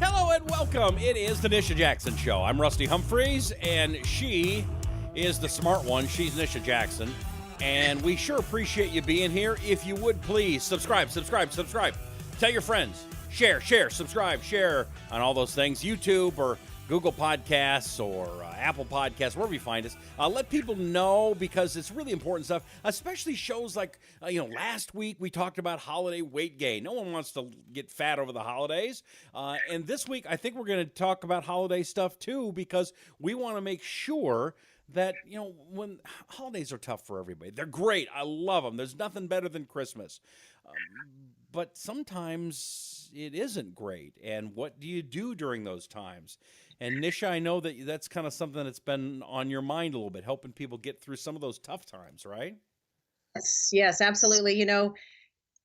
Hello and welcome. It is the Nisha Jackson Show. I'm Rusty Humphries, and she is the smart one. She's Nisha Jackson, and we sure appreciate you being here. If you would please subscribe. Tell your friends. Share, subscribe, share on all those things. YouTube or Google Podcasts or Apple Podcasts, wherever you find us. Let people know, because it's really important stuff, especially shows like, last week we talked about holiday weight gain. No one wants to get fat over the holidays. And this week, I think we're going to talk about holiday stuff too, because we want to make sure that, when holidays are tough for everybody, they're great. I love them. There's nothing better than Christmas. But sometimes it isn't great. And what do you do during those times? And Nisha, I know that that's kind of something that's been on your mind a little bit, helping people get through some of those tough times, right? Yes, absolutely.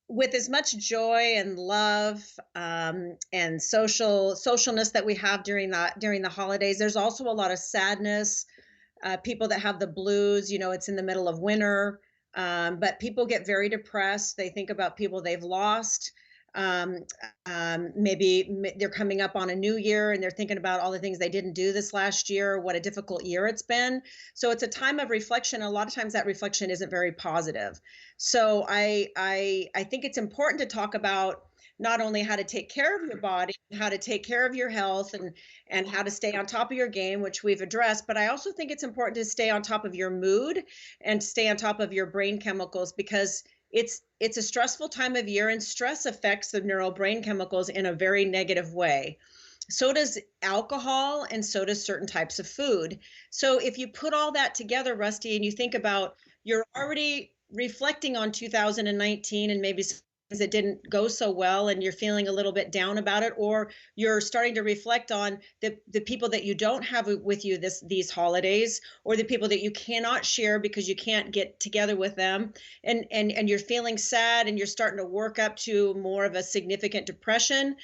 With as much joy and love and socialness that we have during the holidays, there's also a lot of sadness. People that have the blues, it's in the middle of winter, but people get very depressed. They think about people they've lost. Um, they're coming up on a new year and they're thinking about all the things they didn't do this last year, what a difficult year it's been. So it's a time of reflection. A lot of times that reflection isn't very positive. So I think it's important to talk about not only how to take care of your body, how to take care of your health, and how to stay on top of your game, which we've addressed, but I also think it's important to stay on top of your mood and stay on top of your brain chemicals, because it's a stressful time of year, and stress affects the neural brain chemicals in a very negative way. So does alcohol, and so does certain types of food. So if you put all that together, Rusty, and you think about, you're already reflecting on 2019 and maybe things that didn't go so well, and you're feeling a little bit down about it, or you're starting to reflect on the people that you don't have with you these holidays, or the people that you cannot share because you can't get together with them, and you're feeling sad, and you're starting to work up to more of a significant depression.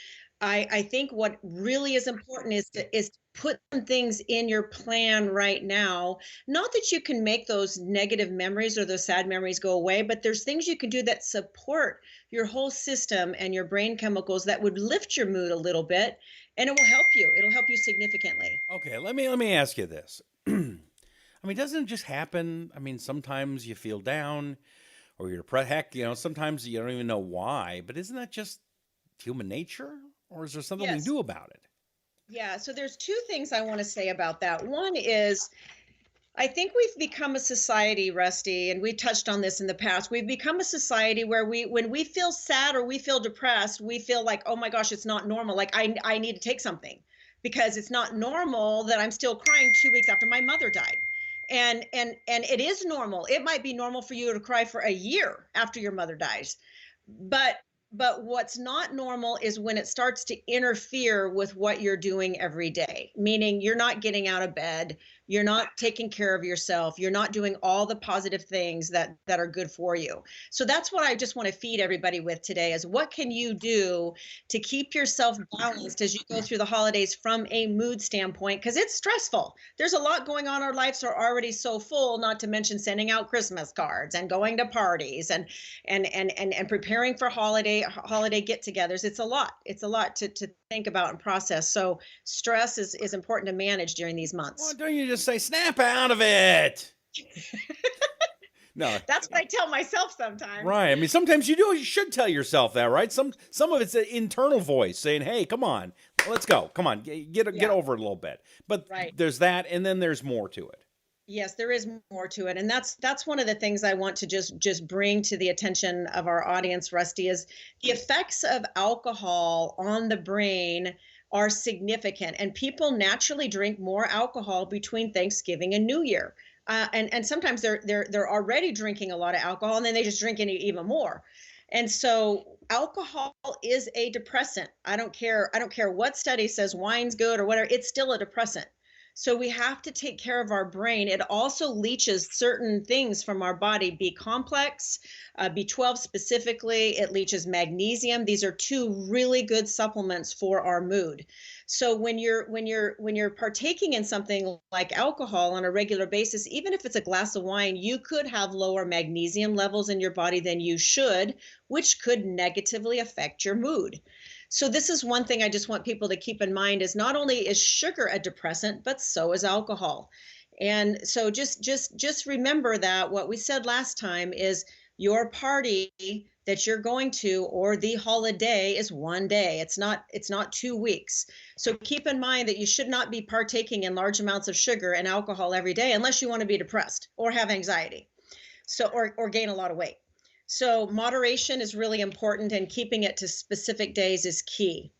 I think what really is important is to put some things in your plan right now. Not that you can make those negative memories or those sad memories go away, but there's things you can do that support your whole system and your brain chemicals that would lift your mood a little bit, and it will help you. It'll help you significantly. Okay, let me ask you this. I mean, doesn't it just happen? I mean, sometimes you feel down or you're depressed. Heck, sometimes you don't even know why. But isn't that just human nature? Or is there something we can Yes. do about it? Yeah. So there's two things I want to say about that. One is, I think we've become a society, Rusty, and we touched on this in the past. We've become a society where when we feel sad or we feel depressed, we feel like, oh my gosh, it's not normal. Like I need to take something, because it's not normal that I'm still crying 2 weeks after my mother died. And it is normal. It might be normal for you to cry for a year after your mother dies. But what's not normal is when it starts to interfere with what you're doing every day, meaning you're not getting out of bed, you're not taking care of yourself, you're not doing all the positive things that are good for you. So that's what I just want to feed everybody with today, is what can you do to keep yourself balanced as you go through the holidays from a mood standpoint, because it's stressful. There's a lot going on. Our lives are already so full, not to mention sending out Christmas cards and going to parties and preparing for holiday get-togethers. It's a lot to think about and process. So stress is important to manage during these Well, months. don't you just say, snap out of it? No, That's what I tell myself sometimes. right. I mean, sometimes you should tell yourself that, right? Some of it's an internal voice saying, "Hey, come on, let's go. Come on, get Yeah, over it a little bit." But right. there's that, and then there's more to it. Yes, there is more to it, and that's one of the things I want to just bring to the attention of our audience, Rusty, is the effects of alcohol on the brain are significant, and people naturally drink more alcohol between Thanksgiving and New Year. And sometimes they're already drinking a lot of alcohol, and then they just drink it even more. And so alcohol is a depressant. I don't care what study says wine's good or whatever, it's still a depressant. So we have to take care of our brain. It also leaches certain things from our body, B complex, B12 specifically. It leaches magnesium. These are two really good supplements for our mood. So when you're partaking in something like alcohol on a regular basis, even if it's a glass of wine, you could have lower magnesium levels in your body than you should, which could negatively affect your mood. So this is one thing I just want people to keep in mind is not only is sugar a depressant, but so is alcohol. And so just remember that what we said last time is your party that you're going to or the holiday is one day. It's not 2 weeks. So keep in mind that you should not be partaking in large amounts of sugar and alcohol every day unless you want to be depressed or have anxiety. So or gain a lot of weight. So moderation is really important and keeping it to specific days is key.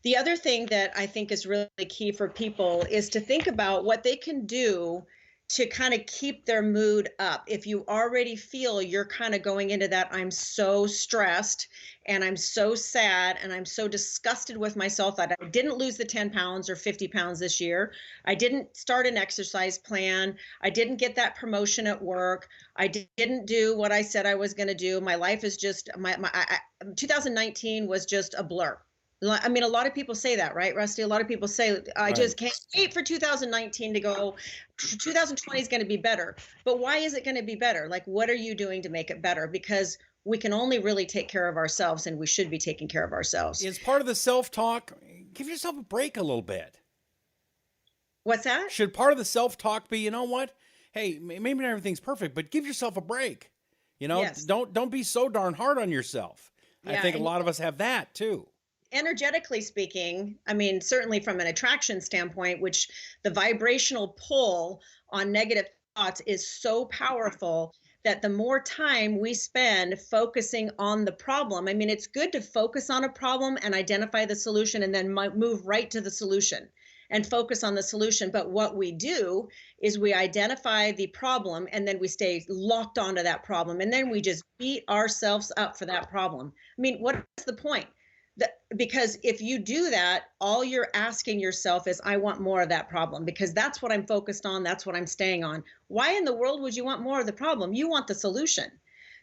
The other thing that I think is really key for people is to think about what they can do to kind of keep their mood up. If you already feel you're kind of going into that, I'm so stressed and I'm so sad and I'm so disgusted with myself that I didn't lose the 10 pounds or 50 pounds this year. I didn't start an exercise plan. I didn't get that promotion at work. I didn't do what I said I was going to do. My life is just, 2019 was just a blur. I mean, a lot of people say that, right, Rusty? A lot of people say, I Right. just can't wait for 2019 to go. 2020 is going to be better. But why is it going to be better? Like, what are you doing to make it better? Because we can only really take care of ourselves, and we should be taking care of ourselves. Is part of the self-talk, give yourself a break a little bit. What's that? Should part of the self-talk be, you know what? Hey, maybe not everything's perfect, but give yourself a break. You know, Yes. don't be so darn hard on yourself. I Yeah, think a and lot of us have that too. energetically speaking, I mean, certainly from an attraction standpoint, which the vibrational pull on negative thoughts is so powerful that the more time we spend focusing on the problem, I mean, it's good to focus on a problem and identify the solution and then move right to the solution and focus on the solution. But what we do is we identify the problem and then we stay locked onto that problem. And then we just beat ourselves up for that problem. I mean, what's the point? Because if you do that, all you're asking yourself is, I want more of that problem because that's what I'm focused on. That's what I'm staying on. Why in the world would you want more of the problem? You want the solution.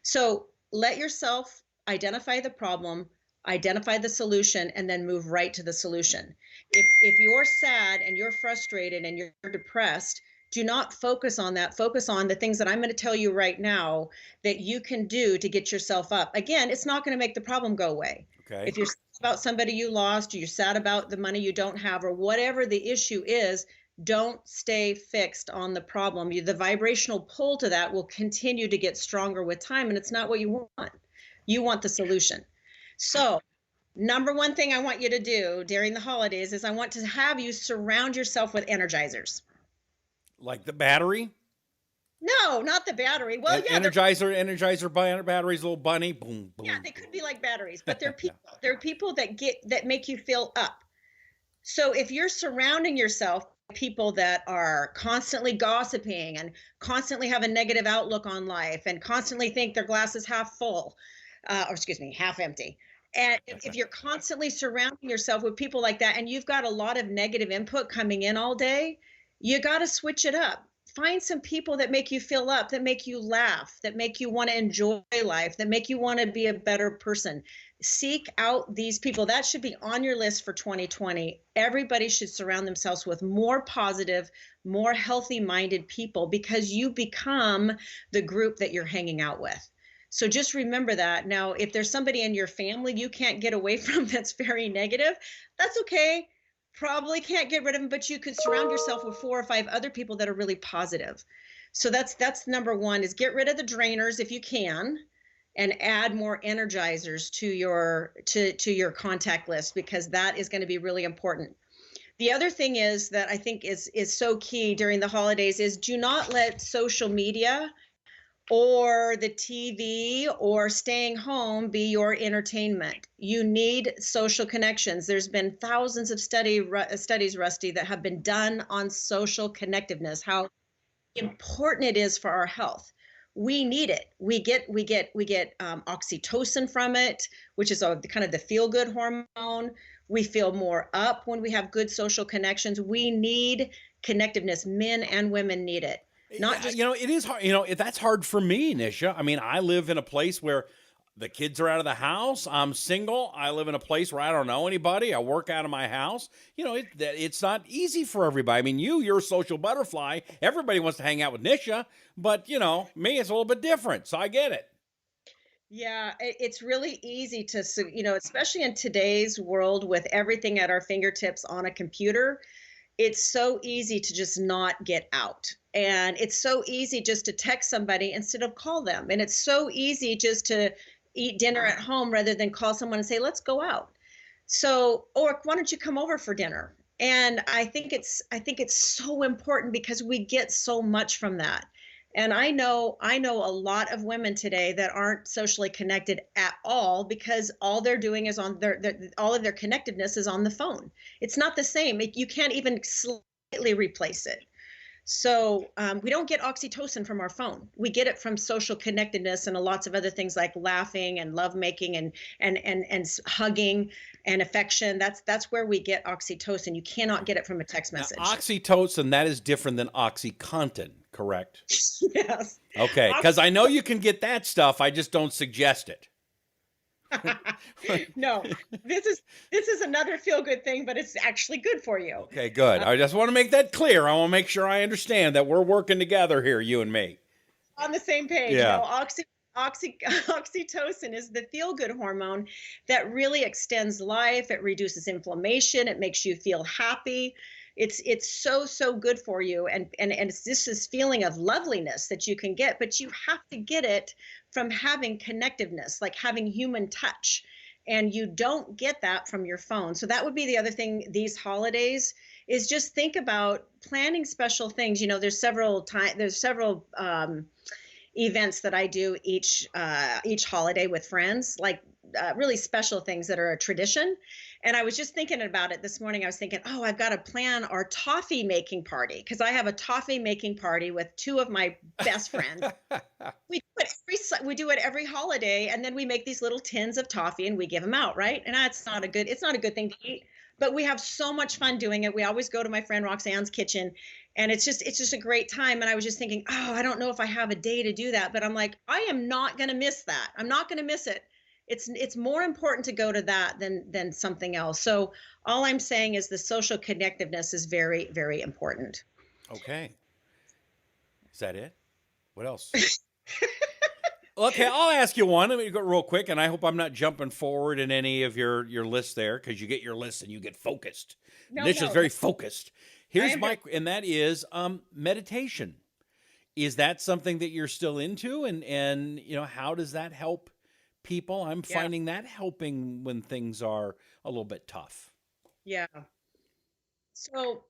So let yourself identify the problem, identify the solution, and then move right to the solution. If you're sad and you're frustrated and you're depressed, do not focus on that. Focus on the things that I'm going to tell you right now that you can do to get yourself up. Again, it's not going to make the problem go away. Okay. If you're sad about somebody you lost, or you're sad about the money you don't have, or whatever the issue is, don't stay fixed on the problem. The vibrational pull to that will continue to get stronger with time, and it's not what you want. You want the solution. So, number one thing I want you to do during the holidays is I want to have you surround yourself with energizers. Like the battery? No, not the battery. Well, yeah, Energizer batteries, little bunny, boom, boom. yeah, they could be like batteries, but they're people. They're people that make you feel up. So if you're surrounding yourself with people that are constantly gossiping and constantly have a negative outlook on life and constantly think their glass is half full, or excuse me, half empty. And if you're constantly surrounding yourself with people like that and you've got a lot of negative input coming in all day, you got to switch it up. Find some people that make you feel up, that make you laugh, that make you want to enjoy life, that make you want to be a better person. Seek out these people. That should be on your list for 2020. Everybody should surround themselves with more positive, more healthy minded people because you become the group that you're hanging out with. So just remember that. Now, if there's somebody in your family you can't get away from that's very negative, that's okay. Probably can't get rid of them, but you could surround yourself with 4 or 5 other people that are really positive. So that's number one is get rid of the drainers if you can and add more energizers to your contact list because that is going to be really important. The other thing is that I think is so key during the holidays is do not let social media or the TV or staying home be your entertainment. You need social connections. There's been thousands of studies, Rusty, that have been done on social connectiveness, how important it is for our health. We need it. We get oxytocin from it, which is kind of the feel-good hormone. We feel more up when we have good social connections. We need connectiveness. Men and women need it. Not just it is hard. That's hard for me, Nisha. I mean, I live in a place where the kids are out of the house. I'm single. I live in a place where I don't know anybody. I work out of my house. It's not easy for everybody. I mean, you're a social butterfly. Everybody wants to hang out with Nisha, but me, it's a little bit different. So I get it. Yeah, it's really easy to, especially in today's world with everything at our fingertips on a computer, it's so easy to just not get out. And it's so easy just to text somebody instead of call them. And it's so easy just to eat dinner at home rather than call someone and say, let's go out. So, or why don't you come over for dinner? And I think it's so important because we get so much from that. And I know a lot of women today that aren't socially connected at all because all they're doing is on their all of their connectedness is on the phone. It's not the same. You can't even slightly replace it. So we don't get oxytocin from our phone. We get it from social connectedness and lots of other things like laughing and lovemaking and hugging and affection. That's where we get oxytocin. You cannot get it from a text Now, message. oxytocin, that is different than OxyContin, correct? Yes. Okay, because I know you can get that stuff. I just don't suggest it. No, this is another feel good thing, but it's actually good for you. Okay, good. I just want to make that clear. I want to make sure I understand that we're working together here, you and me. On the same page. Yeah. No, oxytocin is the feel good hormone that really extends life. It reduces inflammation. It makes you feel happy. It's so good for you, and it's this feeling of loveliness that you can get, but you have to get it from having connectiveness, like having human touch, and you don't get that from your phone. So that would be the other thing these holidays is just think about planning special things. There's several events that I do each holiday with friends, like really special things that are a tradition. And I was just thinking about it this morning. I was thinking, oh, I've got to plan our toffee making party because I have a toffee making party with two of my best friends. We do it every holiday, and then we make these little tins of toffee and we give them out, right? And it's not a good thing to eat, but we have so much fun doing it. We always go to my friend Roxanne's kitchen, and it's just a great time. And I was just thinking, oh, I don't know if I have a day to do that, but I'm like, I am not going to miss that. I'm not going to miss it. It's more important to go to that than something else. So all I'm saying is the social connectiveness is very, very important. Okay. Is that it? What else? Okay, I'll ask you one. Let me go real quick, and I hope I'm not jumping forward in any of your lists there because you get your lists and you get focused. No, Nisha's no, very focused. I Here's am. and that is meditation. Is that something that you're still into, and how does that help people? I'm Yeah, finding that helping when things are a little bit tough. yeah. So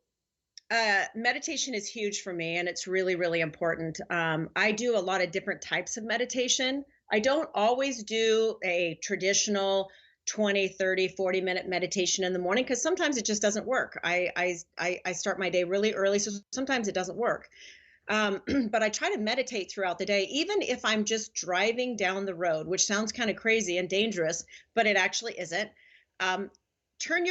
meditation is huge for me, and it's really, really important. I do a lot of different types of meditation. I don't always do a traditional 20, 30, 40-minute meditation in the morning because sometimes it just doesn't work. I start my day really early, so sometimes it doesn't work. But I try to meditate throughout the day, even if I'm just driving down the road, which sounds kind of crazy and dangerous, but it actually isn't. Um, turn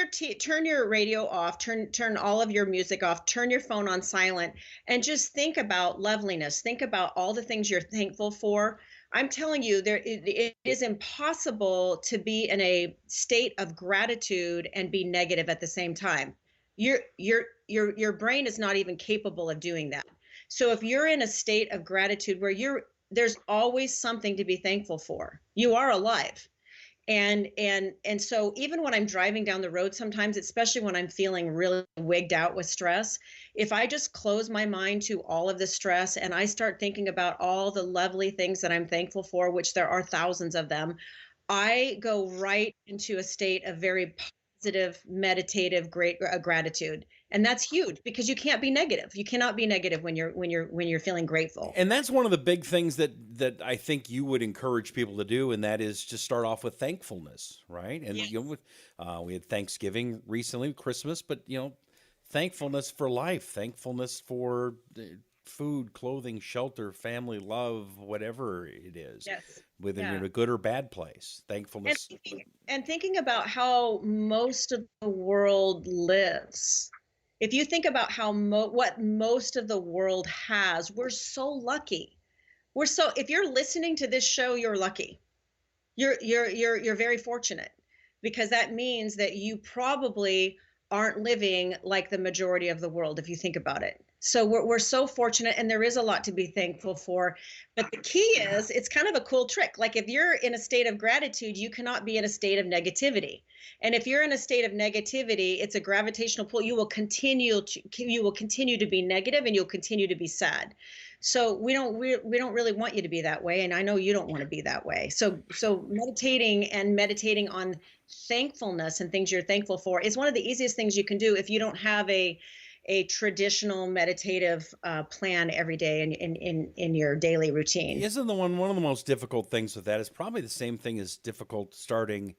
your radio off, turn all of your music off, turn your phone on silent, and just think about loveliness. Think about all the things you're thankful for. I'm telling you, it is impossible to be in a state of gratitude and be negative at the same time. Your brain is not even capable of doing that. So if you're in a state of gratitude where there's always something to be thankful for. You are alive. And so even when I'm driving down the road sometimes, especially when I'm feeling really wigged out with stress, if I just close my mind to all of the stress and I start thinking about all the lovely things that I'm thankful for, which there are thousands of them, I go right into a state of very positive, meditative, great gratitude. And that's huge because you can't be negative. You cannot be negative when you're feeling grateful. And that's one of the big things that I think you would encourage people to do, and that is to start off with thankfulness, right? And Yes. we had Thanksgiving recently, Christmas, but thankfulness for life, thankfulness for food, clothing, shelter, family, love, whatever it is, Yes. whether you're Yeah. in a good or bad place. And Thankfulness. thinking about how most of the world lives. If you think about what most of the world has, we're so lucky. If you're listening to this show, you're lucky. You're very fortunate because that means that you probably aren't living like the majority of the world if you think about it. So we're so fortunate, and there is a lot to be thankful for. But the key is, it's kind of a cool trick. Like if you're in a state of gratitude, you cannot be in a state of negativity. And if you're in a state of negativity, it's a gravitational pull. You will continue to be negative, and you'll continue to be sad. So we don't really want you to be that way, and I know you don't want to be that way. So meditating on thankfulness and things you're thankful for is one of the easiest things you can do if you don't have a traditional meditative plan every day in your daily routine. Isn't the one of the most difficult things with that is probably the same thing as difficult starting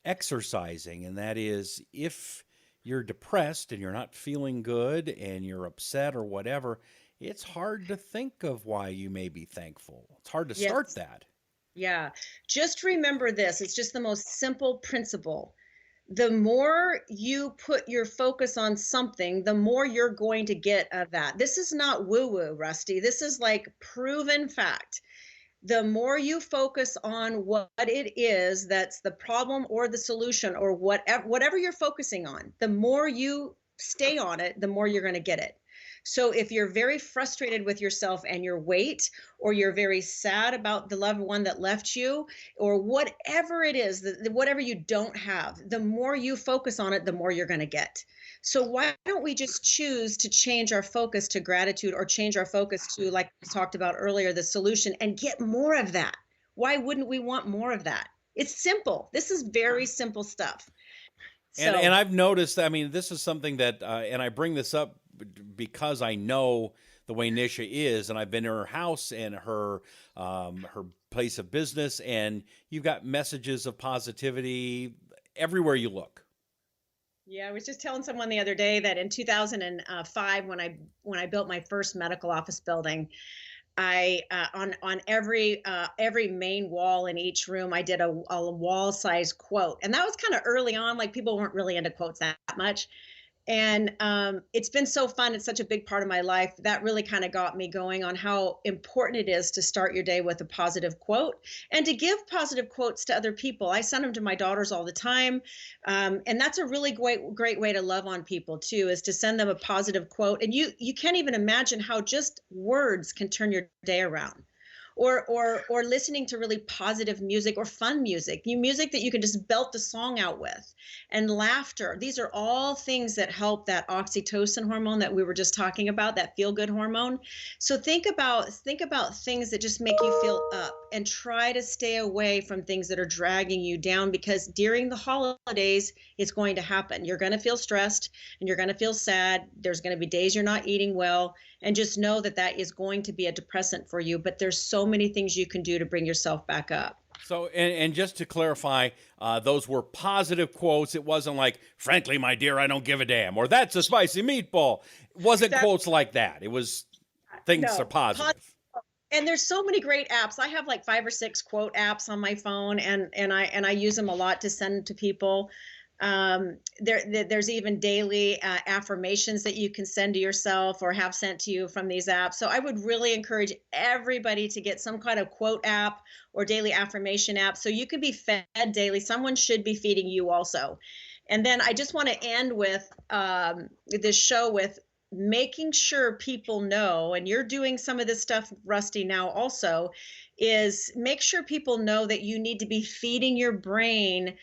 exercising, and that is if you're depressed and you're not feeling good and you're upset or whatever, it's hard to think of why you may be thankful. It's hard to start Yes. that. Yeah. Just remember this. It's just the most simple principle. The more you put your focus on something, the more you're going to get of that. This is not woo woo, Rusty. This is like proven fact. The more you focus on what it is that's the problem or the solution or whatever you're focusing on, the more you stay on it, the more you're going to get it. So if you're very frustrated with yourself and your weight, or you're very sad about the loved one that left you, or whatever it is, whatever you don't have, the more you focus on it, the more you're going to get. So why don't we just choose to change our focus to gratitude, or change our focus to, like we talked about earlier, the solution, and get more of that? Why wouldn't we want more of that? It's simple. This is very simple stuff. And So I've noticed, I mean, this is something that, and I bring this up because I know the way Nisha is, and I've been to her house and her place of business, and you've got messages of positivity everywhere you look. yeah, I was just telling someone the other day that in 2005, when I built my first medical office building, I on every main wall in each room, I did a wall size quote, and that was kind of early on. Like people weren't really into quotes that much, and it's been so fun. It's such a big part of my life. That really kind of got me going on how important it is to start your day with a positive quote, and to give positive quotes to other people. I send them to my daughters all the time, and that's a really great way to love on people too, is to send them a positive quote. And you can't even imagine how just words can turn your day around. Or listening to really positive music, or fun music, music that you can just belt the song out with, and laughter. These are all things that help that oxytocin hormone that we were just talking about, that feel good hormone. So think about things that just make you feel up, and try to stay away from things that are dragging you down, because during the holidays it's going to happen. You're going to feel stressed, and you're going to feel sad. There's going to be days you're not eating well, and just know that that is going to be a depressant for you. But there's so many things you can do to bring yourself back up. So, and just to clarify, those were positive quotes. It wasn't like, frankly, my dear, I don't give a damn, or that's a spicy meatball. It wasn't That quotes like that. It was things are no, positive. and there's so many great apps. I have like 5 or 6 quote apps on my phone, and I use them a lot to send to people. There's even daily affirmations that you can send to yourself, or have sent to you from these apps. So I would really encourage everybody to get some kind of quote app or daily affirmation app, so you can be fed daily. Someone should be feeding you also. And then I just want to end with this show with making sure people know, and you're doing some of this stuff, Rusty, now also, is make sure people know that you need to be feeding your brain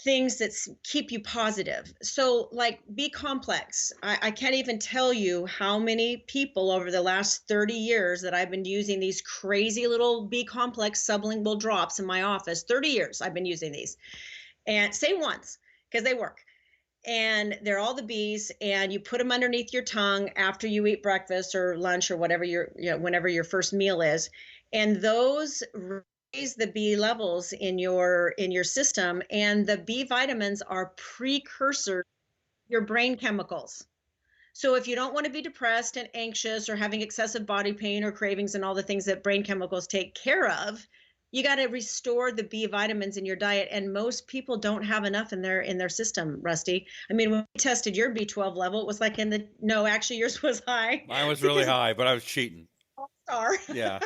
things that keep you positive. So, like, be complex. I can't even tell you how many people over the last 30 years that I've been using these crazy little Be Complex sublingual drops in my office. 30 years I've been using these. And same ones, because they work. And they're all the bees, and you put them underneath your tongue after you eat breakfast or lunch, or whatever whenever your first meal is. And those raise the B levels in your system, and the B vitamins are precursors to your brain chemicals. So if you don't want to be depressed and anxious, or having excessive body pain or cravings and all the things that brain chemicals take care of, you got to restore the B vitamins in your diet. And most people don't have enough in their system, Rusty. I mean, when we tested your B12 level, it was like no, actually yours was high. Mine was really Because high, but I was cheating. star. Yeah.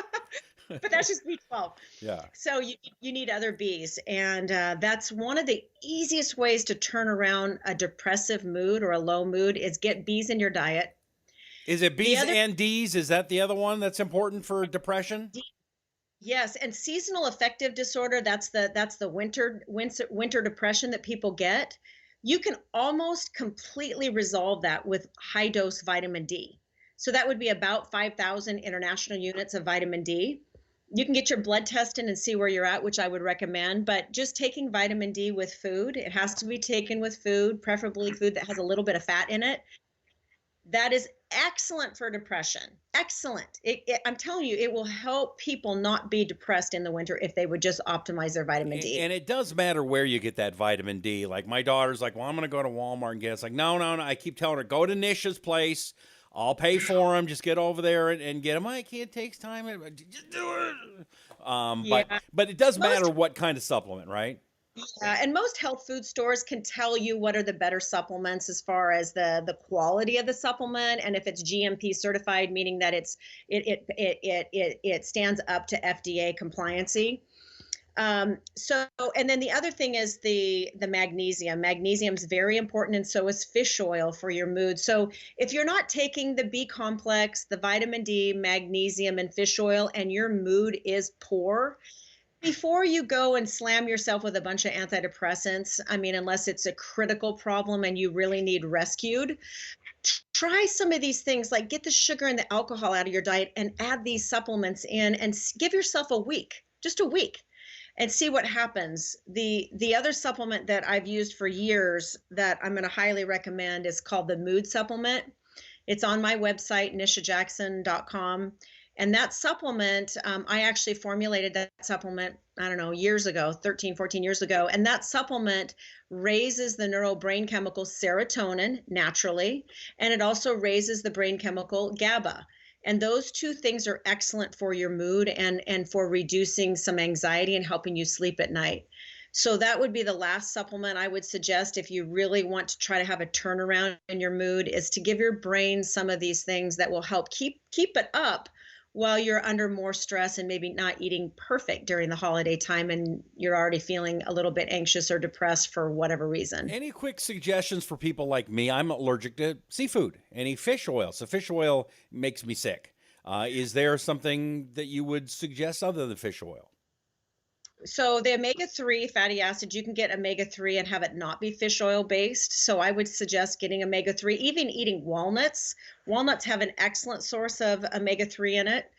But that's just B12. Yeah. So you need other Bs, and that's one of the easiest ways to turn around a depressive mood or a low mood, is get Bs in your diet. Is it The B's other and D's? Is that the other one that's important for depression? Yes, and seasonal affective disorder, that's the winter depression that people get. You can almost completely resolve that with high dose vitamin D. So that would be about 5,000 international units of vitamin D. You can get your blood tested and see where you're at, which I would recommend, but just taking vitamin D with food, it has to be taken with food, preferably food that has a little bit of fat in it. That is excellent for depression. Excellent. I'm telling you, it will help people not be depressed in the winter if they would just optimize their vitamin D. And it does matter where you get that vitamin D. Like my daughter's like, well, I'm going to go to Walmart and get it. It's like, no, no, no. I keep telling her, go to Nisha's place. I'll pay for them. Just get over there and get them. I can't. It takes time. Just do it. Yeah. But it does Most matter what kind of supplement, right? And most health food stores can tell you what are the better supplements as far as the quality of the supplement, and if it's GMP certified, meaning that it stands up to FDA compliancy. So, and then the other thing is the magnesium. Magnesium is very important, and so is fish oil for your mood. So if you're not taking the B complex, the vitamin D, magnesium, and fish oil, and your mood is poor, before you go and slam yourself with a bunch of antidepressants, I mean, unless it's a critical problem and you really need rescued, try some of these things, like get the sugar and the alcohol out of your diet and add these supplements in, and give yourself a week, just a week, and see what happens. The other supplement that I've used for years that I'm going to highly recommend is called the mood supplement. It's on my website, nishajackson.com. And that supplement, I actually formulated that supplement, I don't know, years ago, 13, 14 years ago. And that supplement raises the neural brain chemical serotonin naturally, and it also raises the brain chemical GABA. And those two things are excellent for your mood and for reducing some anxiety and helping you sleep at night. So that would be the last supplement I would suggest if you really want to try to have a turnaround in your mood, is to give your brain some of these things that will help keep it up while you're under more stress and maybe not eating perfect during the holiday time and you're already feeling a little bit anxious or depressed for whatever reason. Any quick suggestions for people like me? I'm allergic to seafood, any fish oil. So fish oil makes me sick. Is there something that you would suggest other than fish oil? So the omega-3 fatty acids, you can get omega-3 and have it not be fish oil based. So I would suggest getting omega-3, even eating walnuts. Walnuts have an excellent source of omega-3 in it.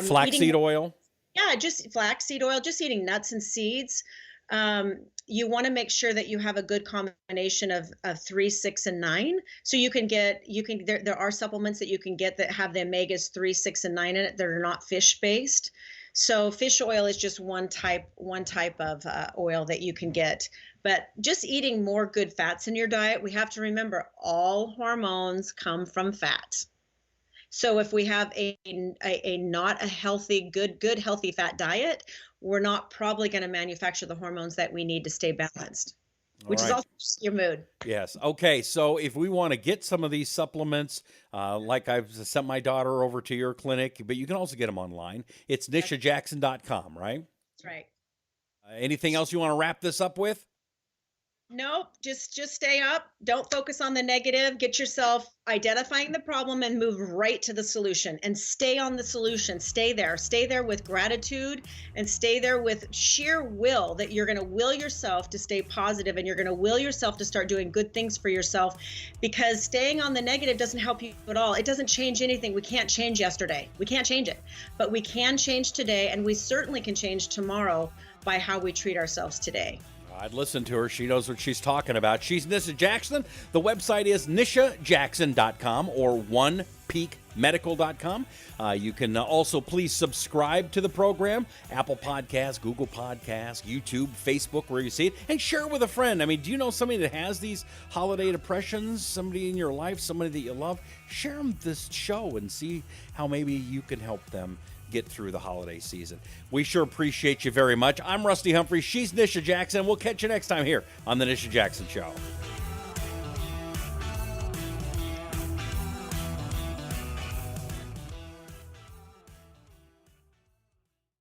Flaxseed oil? Yeah, just flaxseed oil, just eating nuts and seeds. You want to make sure that you have a good combination of 3, 6, and 9. So there are supplements that you can get that have the omegas 3, 6, and 9 in it that are not fish based. So fish oil is just one type of oil that you can get. But just eating more good fats in your diet, we have to remember all hormones come from fat. So if we have a not a healthy, good healthy fat diet, we're not probably going to manufacture the hormones that we need to stay balanced, which is also just your mood. Yes. Okay. So if we want to get some of these supplements, like I've sent my daughter over to your clinic, but you can also get them online. It's nishajackson.com, right? That's right. Anything else you want to wrap this up with? Nope, just stay up. Don't focus on the negative. Get yourself identifying the problem and move right to the solution, and stay on the solution. Stay there. Stay there with gratitude, and stay there with sheer will that you're going to will yourself to stay positive, and you're going to will yourself to start doing good things for yourself, because staying on the negative doesn't help you at all. It doesn't change anything. We can't change yesterday. We can't change it, but we can change today, and we certainly can change tomorrow by how we treat ourselves today. I'd listen to her. She knows what she's talking about. She's Nisha Jackson. The website is nishajackson.com or onepeakmedical.com. You can also please subscribe to the program, Apple Podcasts, Google Podcasts, YouTube, Facebook, where you see it, and share it with a friend. I mean, do you know somebody that has these holiday depressions, somebody in your life, somebody that you love? Share them this show and see how maybe you can help them get through the holiday season. We sure appreciate you very much. I'm Rusty Humphries. She's Nisha Jackson. We'll catch you next time here on The Nisha Jackson Show.